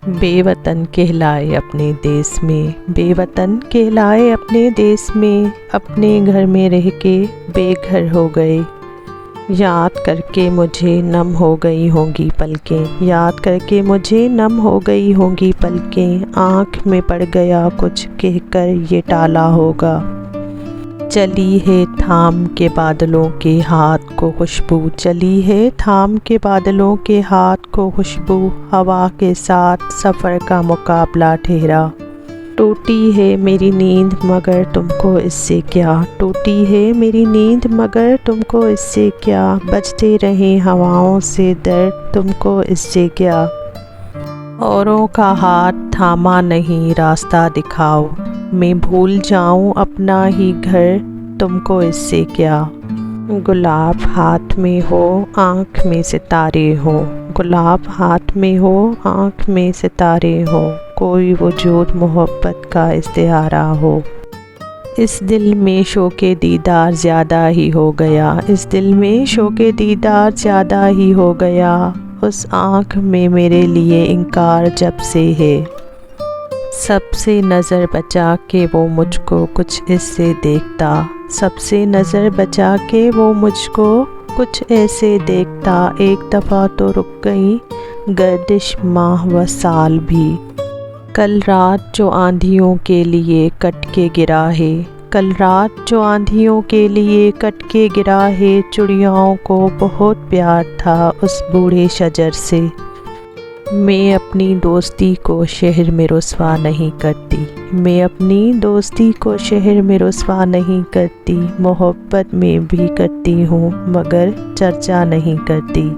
بے وطن کہلائے اپنے دیس میں، بے وطن کہلائے اپنے دیس میں، اپنے گھر میں رہ کے بے گھر ہو گئے۔ یاد کر کے مجھے نم ہو گئی ہوں گی پلکیں، یاد کر کے مجھے نم ہو گئی ہوں گی پلکیں، آنکھ میں پڑ گیا کچھ کہہ کر یہ ٹالا ہوگا۔ چلی ہے تھام کے بادلوں کے ہاتھ کو خوشبو، چلی ہے تھام کے بادلوں کے ہاتھ کو خوشبو، ہوا کے ساتھ سفر کا مقابلہ ٹھہرا۔ ٹوٹی ہے میری نیند مگر تم کو اس سے کیا، ٹوٹی ہے میری نیند مگر تم کو اس سے کیا، بجتے رہیں ہواؤں سے درد تم کو اس سے کیا۔ اوروں کا ہاتھ تھاما نہیں راستہ دکھاؤ، میں بھول جاؤں اپنا ہی گھر تم کو اس سے کیا۔ گلاب ہاتھ میں ہو آنکھ میں ستارے ہو، گلاب ہاتھ میں ہو آنکھ میں ستارے ہو، کوئی وجود محبت کا استعارہ ہو۔ اس دل میں شوق دیدار زیادہ ہی ہو گیا، اس دل میں شوق دیدار زیادہ ہی ہو گیا، اس آنکھ میں میرے لیے انکار جب سے ہے۔ سب سے نظر بچا کے وہ مجھ کو کچھ ایسے دیکھتا، سب سے نظر بچا کے وہ مجھ کو کچھ ایسے دیکھتا، ایک دفعہ تو رک گئی گردش ماہ و سال بھی۔ کل رات جو آندھیوں کے لیے کٹ کے گرا ہے، کل رات جو آندھیوں کے لیے کٹ کے گرا ہے، چڑیاؤں کو بہت پیار تھا اس بوڑھے شجر سے۔ میں اپنی دوستی کو شہر میں رسوا نہیں کرتی، میں اپنی دوستی کو شہر میں رسوا نہیں کرتی، محبت میں بھی کرتی ہوں مگر چرچا نہیں کرتی۔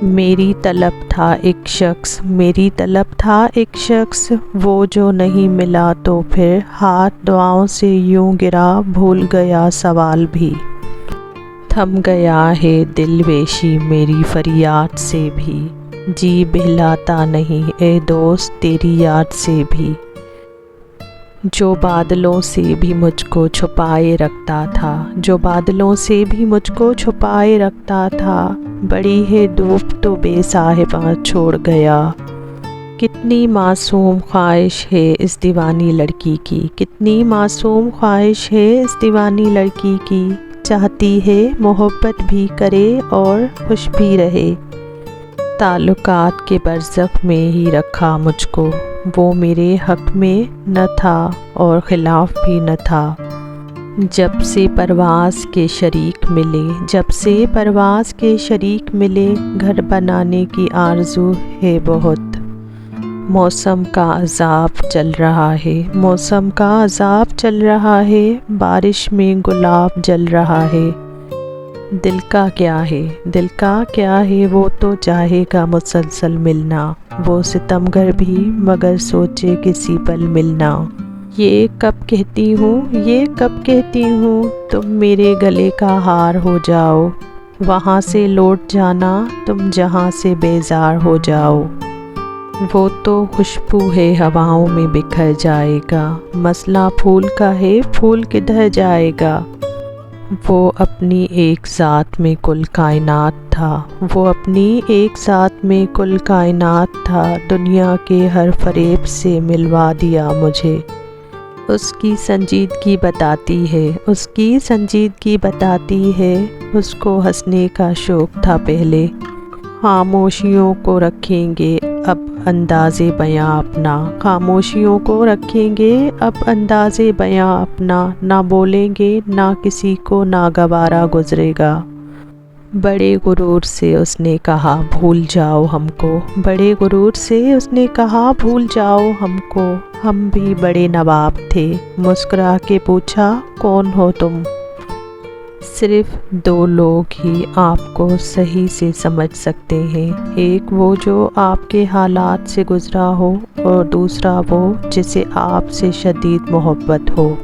میری طلب تھا ایک شخص، میری طلب تھا ایک شخص، وہ جو نہیں ملا تو پھر ہاتھ دعاؤں سے یوں گرا، بھول گیا سوال بھی۔ تھم گیا ہے دل ویشی میری فریاد سے بھی، جی بہلاتا نہیں اے دوست تیری یاد سے بھی۔ جو بادلوں سے بھی مجھ کو چھپائے رکھتا تھا، جو بادلوں سے بھی مجھ کو چھپائے رکھتا تھا، بڑی ہے دھوپ تو بے صاحباں چھوڑ گیا۔ کتنی معصوم خواہش ہے اس دیوانی لڑکی کی، کتنی معصوم خواہش ہے اس دیوانی لڑکی کی، چاہتی ہے محبت بھی کرے اور خوش بھی رہے۔ تعلقات کے برزخ میں ہی رکھا مجھ کو، وہ میرے حق میں نہ تھا اور خلاف بھی نہ تھا۔ جب سے پرواز کے شریک ملے، جب سے پرواز کے شریک ملے، گھر بنانے کی آرزو ہے بہت۔ موسم کا عذاب چل رہا ہے، موسم کا عذاب چل رہا ہے، بارش میں گلاب جل رہا ہے۔ دل کا کیا ہے، دل کا کیا ہے، وہ تو چاہے گا مسلسل ملنا، وہ ستمگر بھی مگر سوچے کسی پل ملنا۔ یہ کب کہتی ہوں، یہ کب کہتی ہوں، تم میرے گلے کا ہار ہو جاؤ، وہاں سے لوٹ جانا تم جہاں سے بیزار ہو جاؤ۔ وہ تو خوشبو ہے ہواؤں میں بکھر جائے گا، مسئلہ پھول کا ہے پھول کدھر جائے گا۔ وہ اپنی ایک ذات میں کل کائنات تھا، وہ اپنی ایک ذات میں کل کائنات تھا، دنیا کے ہر فریب سے ملوا دیا مجھے۔ اس کی سنجیدگی بتاتی ہے، اس کی سنجیدگی بتاتی ہے، اس کو ہنسنے کا شوق تھا پہلے۔ خاموشیوں کو رکھیں گے اب انداز بیاں اپنا، خاموشیوں کو رکھیں گے اب انداز بیاں اپنا، نہ بولیں گے نہ کسی کو ناگوارا گزرے گا۔ بڑے غرور سے اس نے کہا بھول جاؤ ہم کو، بڑے غرور سے اس نے کہا بھول جاؤ ہم کو، ہم بھی بڑے نواب تھے، مسکرا کے پوچھا کون ہو تم؟ صرف دو لوگ ہی آپ کو صحیح سے سمجھ سکتے ہیں، ایک وہ جو آپ کے حالات سے گزرا ہو اور دوسرا وہ جسے آپ سے شدید محبت ہو۔